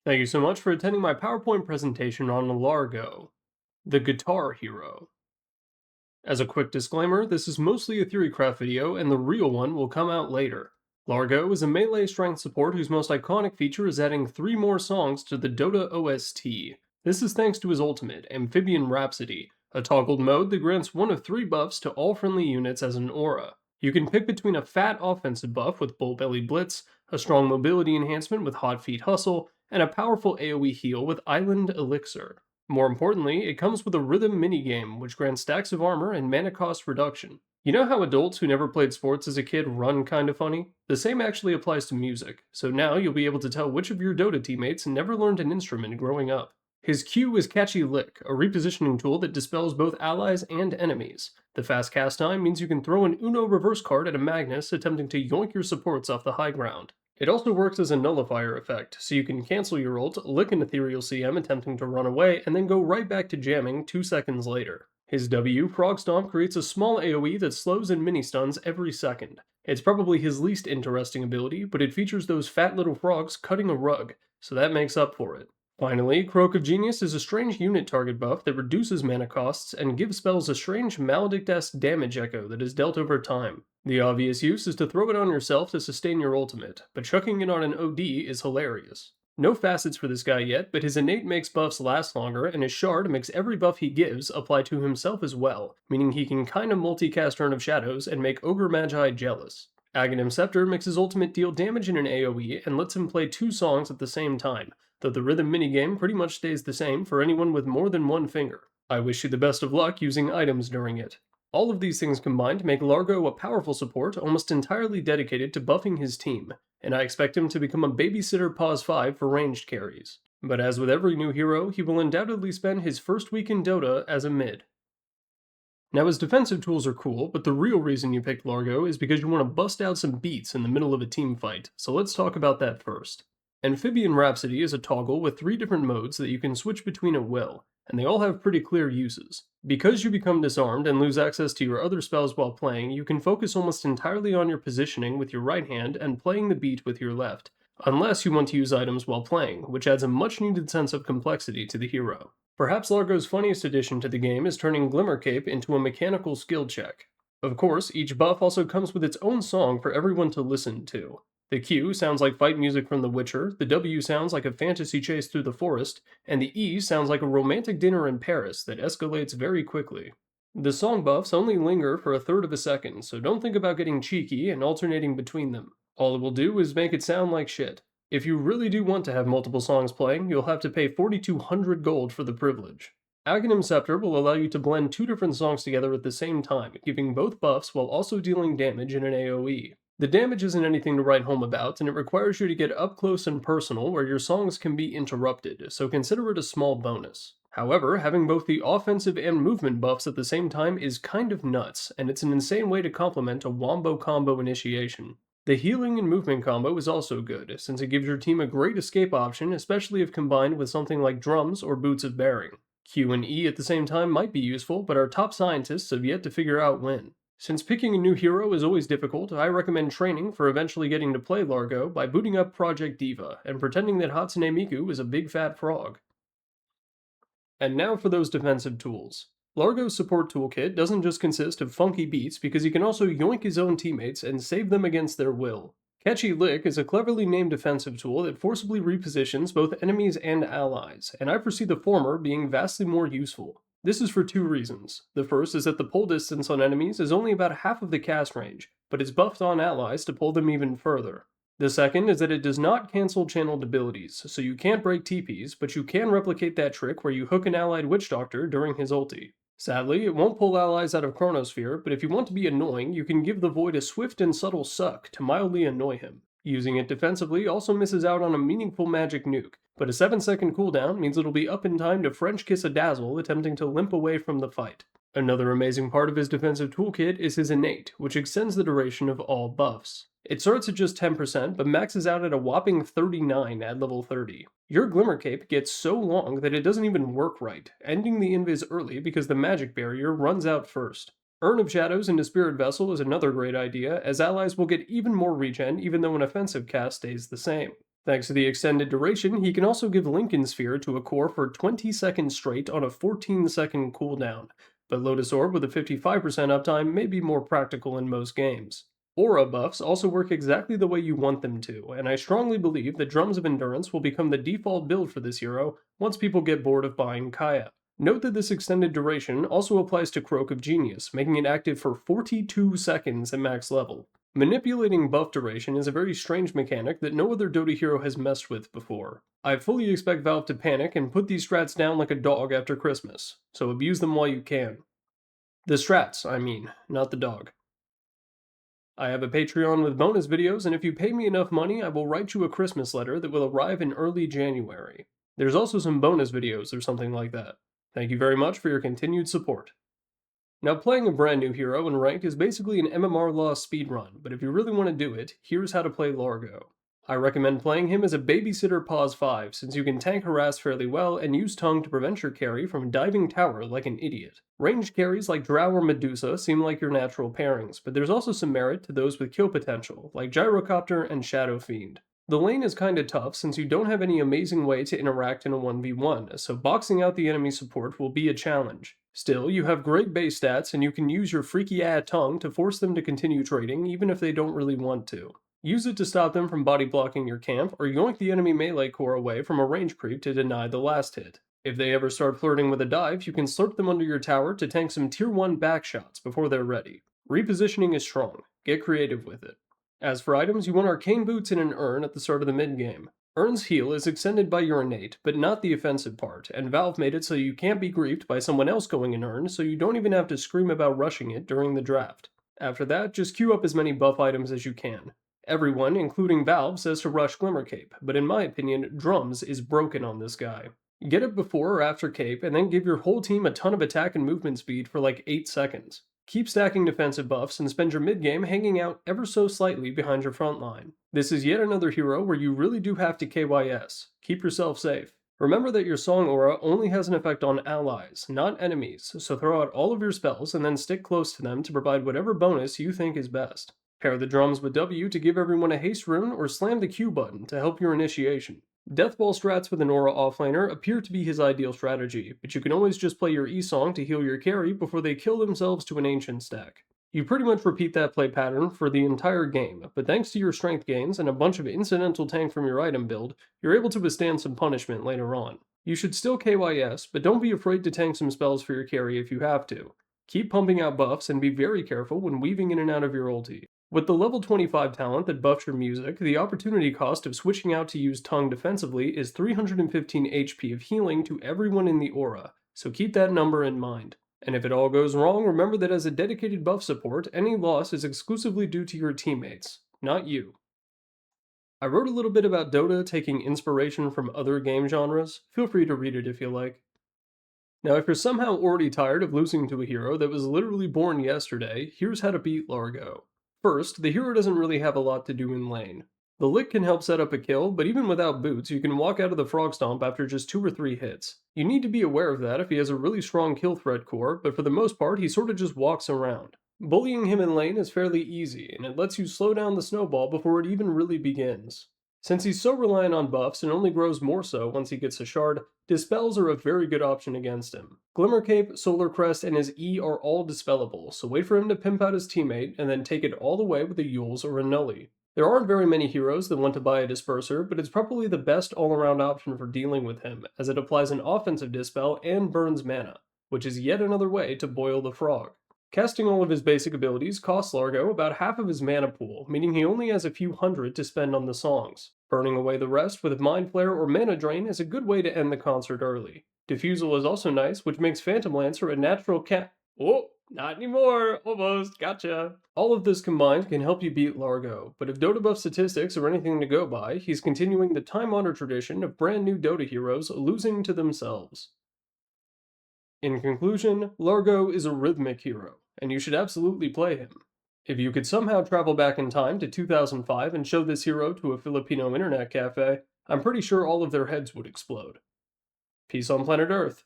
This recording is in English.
Thank you so much for attending my PowerPoint presentation on Largo, the guitar hero. As a quick disclaimer, this is mostly a theorycraft video and the real one will come out later. Largo is a melee strength support whose most iconic feature is adding 3 more songs to the Dota OST. This is thanks to his ultimate, Amphibian Rhapsody, a toggled mode that grants one of 3 buffs to all friendly units as an aura. You can pick between a fat offensive buff with Bull-Bellied Blitz, a strong mobility enhancement with Hot Feet Hustle, and a powerful AoE heal with Island Elixir. More importantly, it comes with a rhythm minigame, which grants stacks of armor and mana cost reduction. You know how adults who never played sports as a kid run kinda funny? The same actually applies to music, so now you'll be able to tell which of your Dota teammates never learned an instrument growing up. His Q is Catchy Lick, a repositioning tool that dispels both allies and enemies. The fast cast time means you can throw an Uno reverse card at a Magnus attempting to yoink your supports off the high ground. It also works as a nullifier effect, so you can cancel your ult, lick an ethereal CM attempting to run away, and then go right back to jamming 2 seconds later. His W, Frog Stomp, creates a small AoE that slows and mini-stuns every second. It's probably his least interesting ability, but it features those fat little frogs cutting a rug, so that makes up for it. Finally, Croak of Genius is a strange unit target buff that reduces mana costs and gives spells a strange Maledict-esque damage echo that is dealt over time. The obvious use is to throw it on yourself to sustain your ultimate, but chucking it on an OD is hilarious. No facets for this guy yet, but his innate makes buffs last longer, and his shard makes every buff he gives apply to himself as well, meaning he can kinda multicast Urn of Shadows and make Ogre Magi jealous. Aghanim Scepter makes his ultimate deal damage in an AoE and lets him play 2 songs at the same time, though the rhythm minigame pretty much stays the same for anyone with more than one finger. I wish you the best of luck using items during it. All of these things combined make Largo a powerful support almost entirely dedicated to buffing his team, and I expect him to become a babysitter pause 5 for ranged carries. But as with every new hero, he will undoubtedly spend his first week in Dota as a mid. Now his defensive tools are cool, but the real reason you picked Largo is because you want to bust out some beats in the middle of a team fight, so let's talk about that first. Amphibian Rhapsody is a toggle with 3 different modes that you can switch between at will, and they all have pretty clear uses. Because you become disarmed and lose access to your other spells while playing, you can focus almost entirely on your positioning with your right hand and playing the beat with your left, unless you want to use items while playing, which adds a much needed sense of complexity to the hero. Perhaps Largo's funniest addition to the game is turning Glimmer Cape into a mechanical skill check. Of course, each buff also comes with its own song for everyone to listen to. The Q sounds like fight music from The Witcher, the W sounds like a fantasy chase through the forest, and the E sounds like a romantic dinner in Paris that escalates very quickly. The song buffs only linger for a third of a second, so don't think about getting cheeky and alternating between them. All it will do is make it sound like shit. If you really do want to have multiple songs playing, you'll have to pay 4,200 gold for the privilege. Aghanim Scepter will allow you to blend 2 different songs together at the same time, giving both buffs while also dealing damage in an AoE. The damage isn't anything to write home about, and it requires you to get up close and personal where your songs can be interrupted, so consider it a small bonus. However, having both the offensive and movement buffs at the same time is kind of nuts, and it's an insane way to complement a wombo combo initiation. The healing and movement combo is also good, since it gives your team a great escape option, especially if combined with something like drums or boots of bearing. Q and E at the same time might be useful, but our top scientists have yet to figure out when. Since picking a new hero is always difficult, I recommend training for eventually getting to play Largo by booting up Project Diva and pretending that Hatsune Miku is a big fat frog. And now for those defensive tools. Largo's support toolkit doesn't just consist of funky beats because he can also yoink his own teammates and save them against their will. Catchy Lick is a cleverly named defensive tool that forcibly repositions both enemies and allies, and I foresee the former being vastly more useful. This is for 2 reasons. The first is that the pull distance on enemies is only about half of the cast range, but it's buffed on allies to pull them even further. The second is that it does not cancel channeled abilities, so you can't break TPs, but you can replicate that trick where you hook an allied Witch Doctor during his ulti. Sadly, it won't pull allies out of Chronosphere, but if you want to be annoying, you can give the Void a swift and subtle suck to mildly annoy him. Using it defensively also misses out on a meaningful magic nuke, but a 7-second cooldown means it'll be up in time to French kiss a Dazzle attempting to limp away from the fight. Another amazing part of his defensive toolkit is his innate, which extends the duration of all buffs. It starts at just 10%, but maxes out at a whopping 39 at level 30. Your Glimmer Cape gets so long that it doesn't even work right, ending the invis early because the magic barrier runs out first. Urn of Shadows into Spirit Vessel is another great idea, as allies will get even more regen even though an offensive cast stays the same. Thanks to the extended duration, he can also give Lincoln Sphere to a core for 20 seconds straight on a 14-second cooldown, but Lotus Orb with a 55% uptime may be more practical in most games. Aura buffs also work exactly the way you want them to, and I strongly believe that Drums of Endurance will become the default build for this hero once people get bored of buying Kaya. Note that this extended duration also applies to Croak of Genius, making it active for 42 seconds at max level. Manipulating buff duration is a very strange mechanic that no other Dota hero has messed with before. I fully expect Valve to panic and put these strats down like a dog after Christmas, so abuse them while you can. The strats, I mean, not the dog. I have a Patreon with bonus videos, and if you pay me enough money, I will write you a Christmas letter that will arrive in early January. There's also some bonus videos or something like that. Thank you very much for your continued support. Now, playing a brand new hero in ranked is basically an MMR lost speedrun, but if you really want to do it, here's how to play Largo. I recommend playing him as a babysitter pause 5 since you can tank harass fairly well and use tongue to prevent your carry from diving tower like an idiot. Ranged carries like Drow or Medusa seem like your natural pairings, but there's also some merit to those with kill potential, like Gyrocopter and Shadow Fiend. The lane is kinda tough since you don't have any amazing way to interact in a 1v1, so boxing out the enemy support will be a challenge. Still, you have great base stats and you can use your freaky tongue to force them to continue trading even if they don't really want to. Use it to stop them from body blocking your camp, or yoink the enemy melee core away from a range creep to deny the last hit. If they ever start flirting with a dive, you can slurp them under your tower to tank some tier 1 backshots before they're ready. Repositioning is strong, get creative with it. As for items, you want Arcane Boots and an Urn at the start of the mid-game. Urn's heal is extended by your innate, but not the offensive part, and Valve made it so you can't be griefed by someone else going in Urn, so you don't even have to scream about rushing it during the draft. After that, just queue up as many buff items as you can. Everyone, including Valve, says to rush Glimmer Cape, but in my opinion, Drums is broken on this guy. Get it before or after Cape, and then give your whole team a ton of attack and movement speed for like 8 seconds. Keep stacking defensive buffs and spend your mid-game hanging out ever so slightly behind your front line. This is yet another hero where you really do have to KYS. Keep yourself safe. Remember that your song aura only has an effect on allies, not enemies, so throw out all of your spells and then stick close to them to provide whatever bonus you think is best. Pair the drums with W to give everyone a haste rune, or slam the Q button to help your initiation. Deathball strats with an aura offlaner appear to be his ideal strategy, but you can always just play your E-song to heal your carry before they kill themselves to an ancient stack. You pretty much repeat that play pattern for the entire game, but thanks to your strength gains and a bunch of incidental tank from your item build, you're able to withstand some punishment later on. You should still KYS, but don't be afraid to tank some spells for your carry if you have to. Keep pumping out buffs and be very careful when weaving in and out of your ulti. With the level 25 talent that buffs your music, the opportunity cost of switching out to use Tongue defensively is 315 HP of healing to everyone in the aura, so keep that number in mind. And if it all goes wrong, remember that as a dedicated buff support, any loss is exclusively due to your teammates, not you. I wrote a little bit about Dota taking inspiration from other game genres. Feel free to read it if you like. Now, if you're somehow already tired of losing to a hero that was literally born yesterday, here's how to beat Largo. First, the hero doesn't really have a lot to do in lane. The lick can help set up a kill, but even without boots, you can walk out of the frog stomp after just 2 or 3 hits. You need to be aware of that if he has a really strong kill threat core, but for the most part, he sorta just walks around. Bullying him in lane is fairly easy, and it lets you slow down the snowball before it even really begins. Since he's so reliant on buffs and only grows more so once he gets a shard, dispels are a very good option against him. Glimmer Cape, Solar Crest, and his E are all dispellable, so wait for him to pimp out his teammate and then take it all the way with a Yules or a Nully. There aren't very many heroes that want to buy a Disperser, but it's probably the best all-around option for dealing with him, as it applies an offensive dispel and burns mana, which is yet another way to boil the frog. Casting all of his basic abilities costs Largo about half of his mana pool, meaning he only has a few hundred to spend on the songs. Burning away the rest with Mind Flare or Mana Drain is a good way to end the concert early. Diffusal is also nice, which makes Phantom Lancer a natural Oh, not anymore! Almost, gotcha! All of this combined can help you beat Largo, but if Dota buff statistics are anything to go by, he's continuing the time-honored tradition of brand new Dota heroes losing to themselves. In conclusion, Largo is a rhythmic hero, and you should absolutely play him. If you could somehow travel back in time to 2005 and show this hero to a Filipino internet cafe, I'm pretty sure all of their heads would explode. Peace on planet Earth.